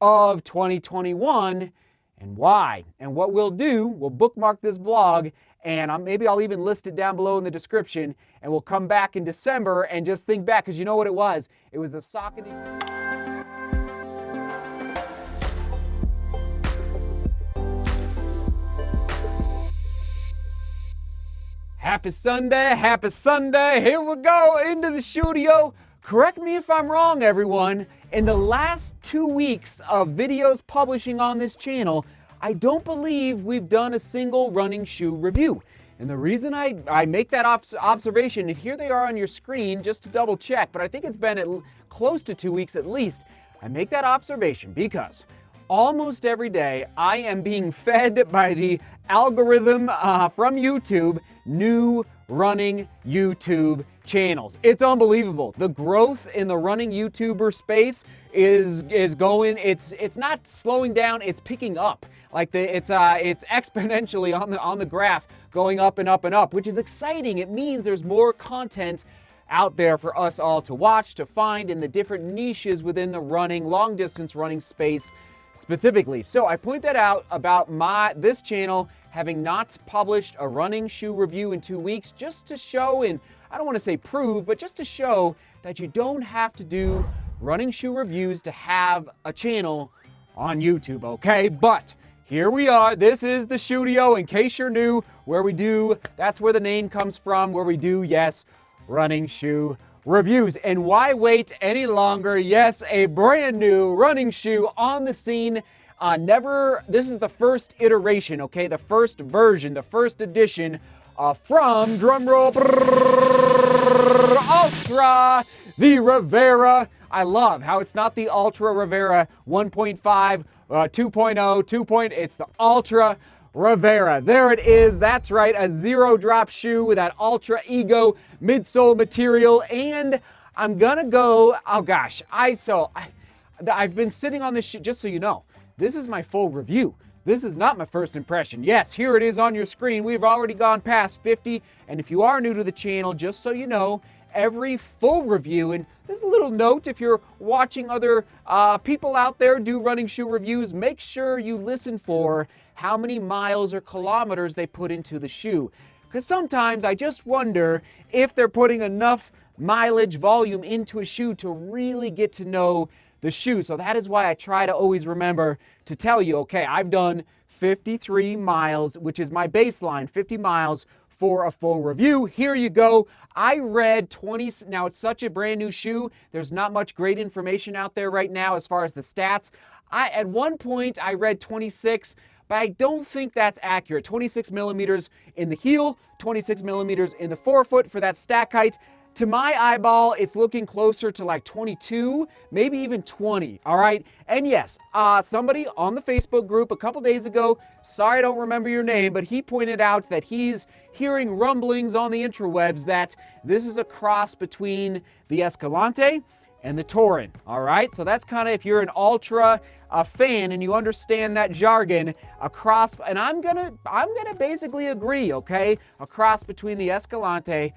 of 2021 and why. And what we'll do, we'll bookmark this vlog, and maybe I'll even list it down below in the description, and we'll come back in December and just think back, because you know what it was? It was a Saucony. Happy Sunday, here we go into the studio. Correct me if I'm wrong, everyone. In the last 2 weeks of videos publishing on this channel, I don't believe we've done a single running shoe review. And the reason I make that observation, and here they are on your screen just to double check, but I think it's been close to 2 weeks at least. I make that observation because almost every day I am being fed by the algorithm from YouTube new running YouTube channels. It's unbelievable. The growth in the running YouTuber space is going. It's not slowing down. It's picking up. Like it's exponentially on the graph, going up and up and up, which is exciting. It means there's more content out there for us all to watch, to find in the different niches within the long distance running space specifically. So I point that out about this channel having not published a running shoe review in 2 weeks, just to show, and I don't want to say prove, but just to show that you don't have to do running shoe reviews to have a channel on YouTube, okay? But here we are. This is the studio, in case you're new, that's where the name comes from, where we do, yes, running shoe reviews. And why wait any longer? Yes, a brand new running shoe on the scene. This is the first iteration, okay? The first version, the first edition from, drumroll, Ultra, the Rivera. I love how it's not the Ultra Rivera 1.5, 2.0, it's the Ultra Rivera. There it is. That's right, a zero drop shoe with that Ultra Ego midsole material. And I'm gonna go, oh gosh, I've been sitting on this shoe, just so you know, this is my full review. This is not my first impression. Yes, here it is on your screen. We've already gone past 50. And if you are new to the channel, just so you know, every full review, and this is a little note, if you're watching other people out there do running shoe reviews, make sure you listen for how many miles or kilometers they put into the shoe. Because sometimes I just wonder if they're putting enough mileage volume into a shoe to really get to know the shoe. So that is why I try to always remember to tell you, okay, I've done 53 miles, which is my baseline, 50 miles for a full review. Here you go. I read 20, now it's such a brand new shoe. There's not much great information out there right now as far as the stats. At one point I read 26, but I don't think that's accurate. 26 millimeters in the heel, 26 millimeters in the forefoot for that stack height. To my eyeball, it's looking closer to like 22, maybe even 20, all right? And yes, somebody on the Facebook group a couple days ago, sorry I don't remember your name, but he pointed out that he's hearing rumblings on the interwebs that this is a cross between the Escalante and the Torin, all right? So that's kind of, if you're an Ultra fan and you understand that jargon, a cross, and I'm gonna basically agree, okay? A cross between the Escalante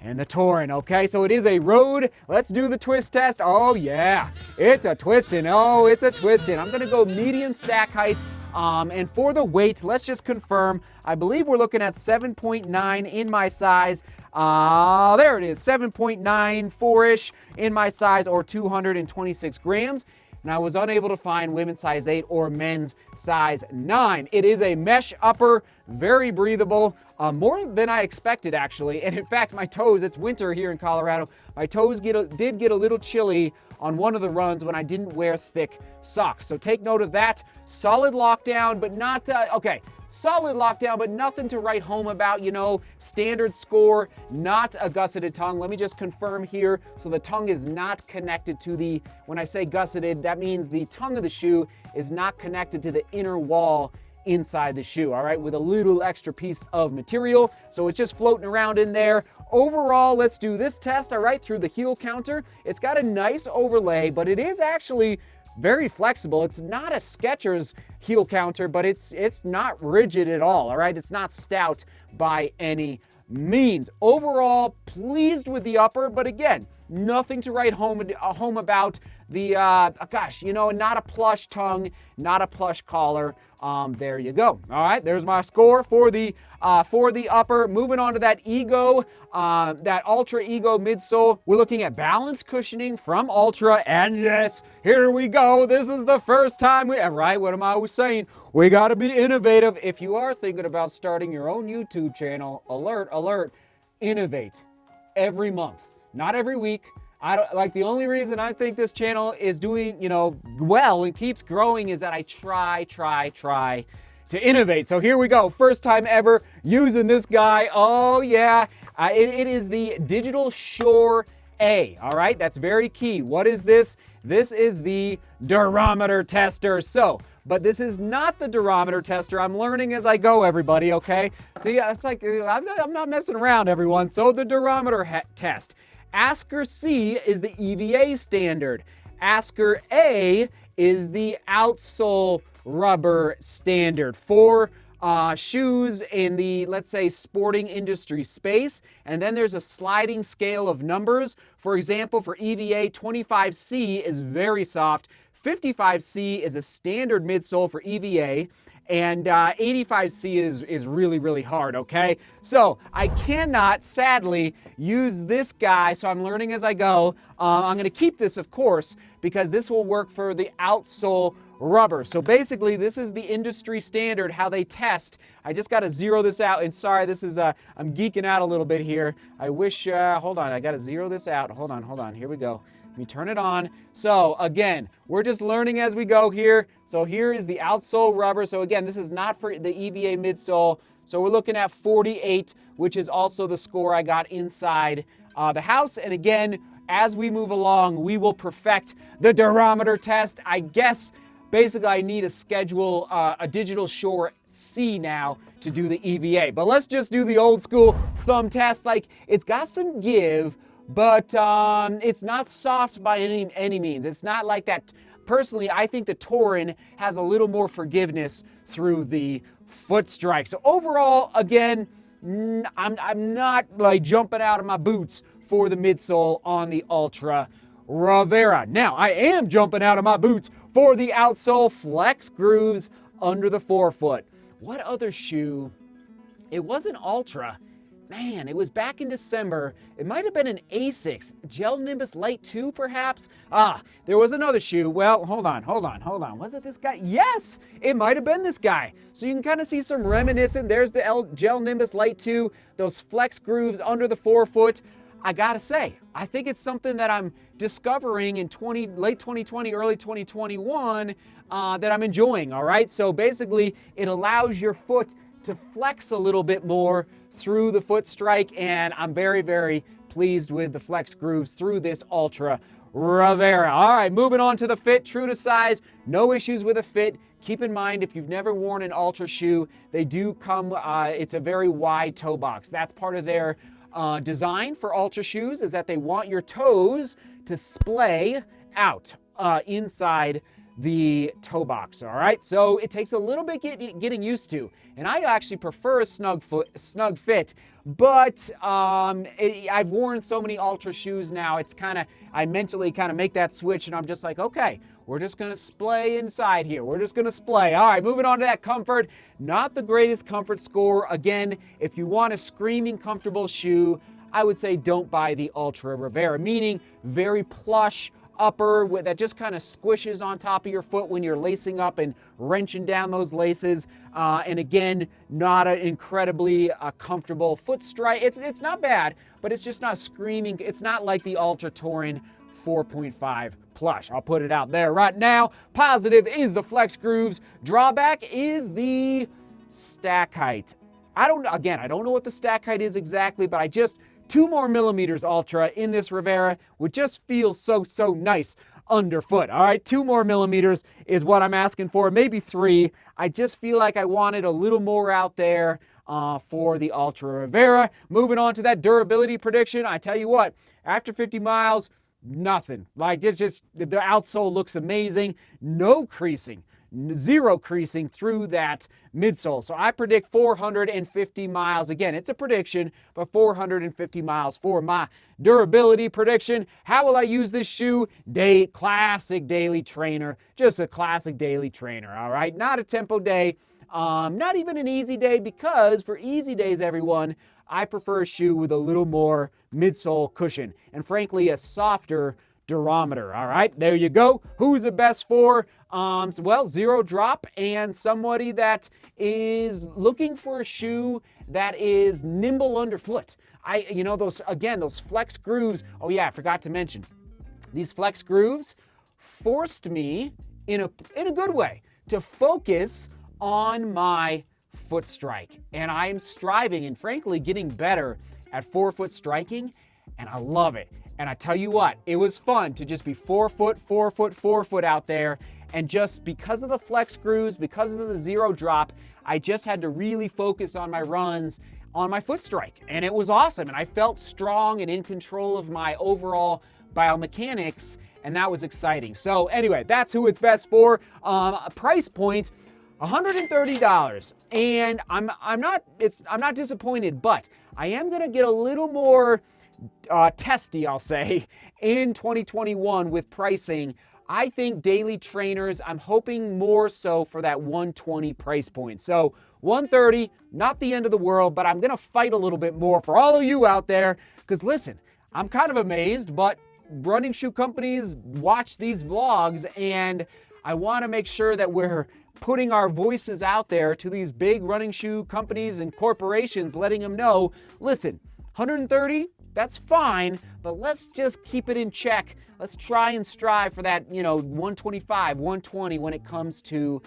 and the Torin, okay? So it is a road. Let's do the twist test. Oh yeah, it's a twisting. Oh, it's a twisting. I'm gonna go medium stack height. And for the weight, let's just confirm. I believe we're looking at 7.9 in my size. There it is, 7.94-ish in my size, or 226 grams. And I was unable to find women's size 8 or men's size 9. It is a mesh upper, very breathable, more than I expected actually. And in fact, my toes, it's winter here in Colorado, my toes did get a little chilly on one of the runs when I didn't wear thick socks. So take note of that. Solid lockdown, but not, solid lockdown, but nothing to write home about, you know, standard score, not a gusseted tongue. Let me just confirm here. So the tongue is not connected to the, when I say gusseted, that means the tongue of the shoe is not connected to the inner wall inside the shoe, all right, with a little extra piece of material. So it's just floating around in there. Overall, let's do this test, all right, through the heel counter. It's got a nice overlay, but it is actually very flexible. It's not a Skechers heel counter, but it's not rigid at all right? It's not stout by any means. Overall, pleased with the upper, but again, Nothing to write home about. The, gosh, you know, not a plush tongue, not a plush collar. There you go. All right, there's my score for the upper. Moving on to that Ego, that Ultra Ego midsole. We're looking at balance cushioning from Ultra, and yes, here we go. This is the first time right, what am I always saying? We got to be innovative. If you are thinking about starting your own YouTube channel, alert, alert, innovate every month, not every week. I don't like, the only reason I think this channel is doing, you know, well and keeps growing is that I try to innovate. So here we go. First time ever using this guy. Oh yeah. It is the Digital Shore A. All right. That's very key. What is this? This is the durometer tester. So, but this is not the durometer tester. I'm learning as I go, everybody. Okay. See, it's like, I'm not messing around, everyone. So the durometer test. Asker C is the EVA standard. Asker A is the Outsole rubber standard for shoes in the, let's say, sporting industry space. And then there's a sliding scale of numbers. For example, for EVA, 25C is very soft. 55C is a standard midsole for EVA. And 85C is really, really hard, okay? So I cannot, sadly, use this guy, so I'm learning as I go. I'm gonna keep this, of course, because this will work for the Outsole rubber. So basically, this is the industry standard, how they test. I just gotta zero this out, and sorry, this is, I'm geeking out a little bit here. I wish, hold on, I gotta zero this out. Hold on, here we go. Let me turn it on. So again, we're just learning as we go here. So here is the Outsole rubber. So again, this is not for the EVA midsole. So we're looking at 48, which is also the score I got inside the house. And again, as we move along, we will perfect the durometer test. I guess basically I need to schedule a Digital Shore C now to do the EVA. But let's just do the old school thumb test. Like, it's got some give, but it's not soft by any means. It's not like that. Personally, I think the Torin has a little more forgiveness through the foot strike. So overall, again, I'm not like jumping out of my boots for the midsole on the Ultra Rivera. Now, I am jumping out of my boots for the Outsole flex grooves under the forefoot. What other shoe? It wasn't Ultra. Man, it was back in December. It might have been an Asics, Gel Nimbus Light 2 perhaps? There was another shoe. Well, hold on. Was it this guy? Yes, it might have been this guy. So you can kind of see some reminiscent. There's the Gel Nimbus Light 2, those flex grooves under the forefoot. I gotta say, I think it's something that I'm discovering in late 2020, early 2021 that I'm enjoying, all right? So basically, it allows your foot to flex a little bit more through the foot strike, and I'm very, very pleased with the flex grooves through this Ultra Rivera. All right, moving on to the fit, true to size, no issues with the fit. Keep in mind, if you've never worn an Ultra shoe, they do come, it's a very wide toe box. That's part of their design for Ultra shoes, is that they want your toes to splay out inside the toe box, all right? So it takes a little bit getting used to, and I actually prefer a snug fit, but I've worn so many Ultra shoes now, it's kind of, I mentally kind of make that switch, and I'm just like, okay, we're just gonna splay inside here. We're just gonna splay. All right, moving on to that comfort. Not the greatest comfort score. Again, if you want a screaming comfortable shoe, I would say don't buy the Ultra Rivera, meaning very plush upper that just kind of squishes on top of your foot when you're lacing up and wrenching down those laces. And again, not an incredibly comfortable foot strike. It's not bad, but it's just not screaming. It's not like the Ultra Torin 4.5 plush. I'll put it out there right now. Positive is the flex grooves. Drawback is the stack height. I don't know what the stack height is exactly, but I just 2 more millimeters Ultra in this Rivera would just feel so nice underfoot. All right, 2 more millimeters is what I'm asking for, maybe 3. I just feel like I wanted a little more out there for the Ultra Rivera. Moving on to that durability prediction, I tell you what, after 50 miles, nothing. Like, it's just, the outsole looks amazing. No creasing. zero creasing through that midsole. So I predict 450 miles. Again, it's a prediction, but 450 miles for my durability prediction. How will I use this shoe? Classic daily trainer, just a classic daily trainer, all right? Not a tempo day, not even an easy day, because for easy days, everyone, I prefer a shoe with a little more midsole cushion and frankly a softer durometer. All right, there you go. Who's the best for? Well, zero drop and somebody that is looking for a shoe that is nimble underfoot. Those flex grooves. Oh yeah, I forgot to mention. These flex grooves forced me in a good way to focus on my foot strike. And I am striving and frankly getting better at forefoot striking, and I love it. And I tell you what, it was fun to just be forefoot out there. And just because of the flex grooves, because of the zero drop, I just had to really focus on my runs, on my foot strike. And it was awesome. And I felt strong and in control of my overall biomechanics. And that was exciting. So anyway, that's who it's best for. Price point, $130. And I'm not disappointed, but I am gonna get a little more testy, I'll say, in 2021 with pricing. I think daily trainers, I'm hoping more so for that 120 price point. So 130, not the end of the world, but I'm gonna fight a little bit more for all of you out there, because listen, I'm kind of amazed, but running shoe companies watch these vlogs, and I wanna make sure that we're putting our voices out there to these big running shoe companies and corporations, letting them know, listen, 130, that's fine, but let's just keep it in check. Let's try and strive for that, 125, 120 when it comes to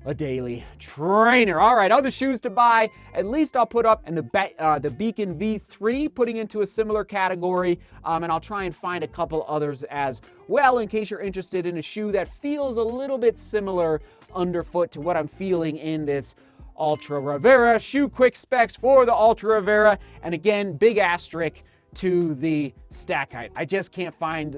a daily trainer. All right, other shoes to buy, at least I'll put up in the Beacon V3, putting into a similar category, and I'll try and find a couple others as well in case you're interested in a shoe that feels a little bit similar underfoot to what I'm feeling in this Ultra Rivera. Shoe quick specs for the Ultra Rivera, and again, big asterisk to the stack height. I just can't find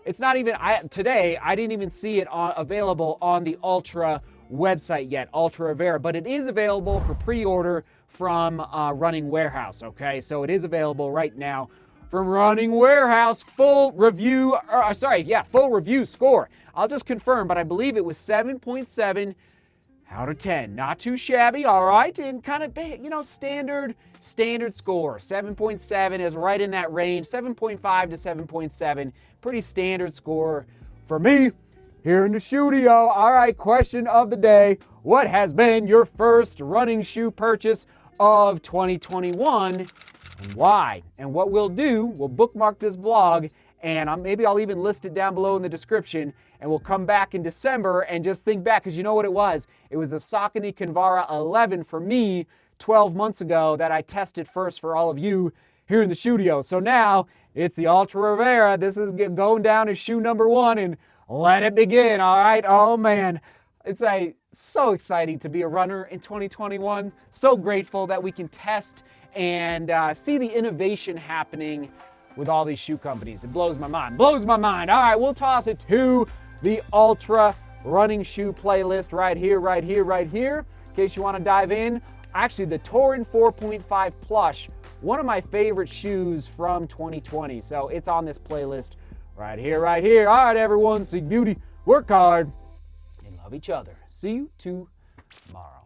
it's not even, today I didn't even see it available on the Ultra website yet, Ultra Rivera, but it is available for pre-order from Running Warehouse, okay? So it is available right now from Running Warehouse. Full review score. I'll just confirm, but I believe it was 7.7 out of 10. Not too shabby, all right, and kind of, standard score. 7.7 is right in that range, 7.5 to 7.7, pretty standard score for me here in the studio. All right, question of the day. What has been your first running shoe purchase of 2021 and why? And what we'll do, we'll bookmark this vlog, and maybe I'll even list it down below in the description, and we'll come back in December and just think back, because you know what it was? It was a Saucony Kinvara 11 for me 12 months ago that I tested first for all of you here in the studio. So now it's the Ultra Rivera. This is going down as shoe number 1, and let it begin, all right? Oh man, it's so exciting to be a runner in 2021. So grateful that we can test and see the innovation happening with all these shoe companies. It blows my mind, All right, we'll toss it to the Ultra running shoe playlist right here. In case you want to dive in, actually the Torin 4.5 Plush, one of my favorite shoes from 2020. So it's on this playlist right here. All right, everyone, seek beauty, work hard, and love each other. See you tomorrow.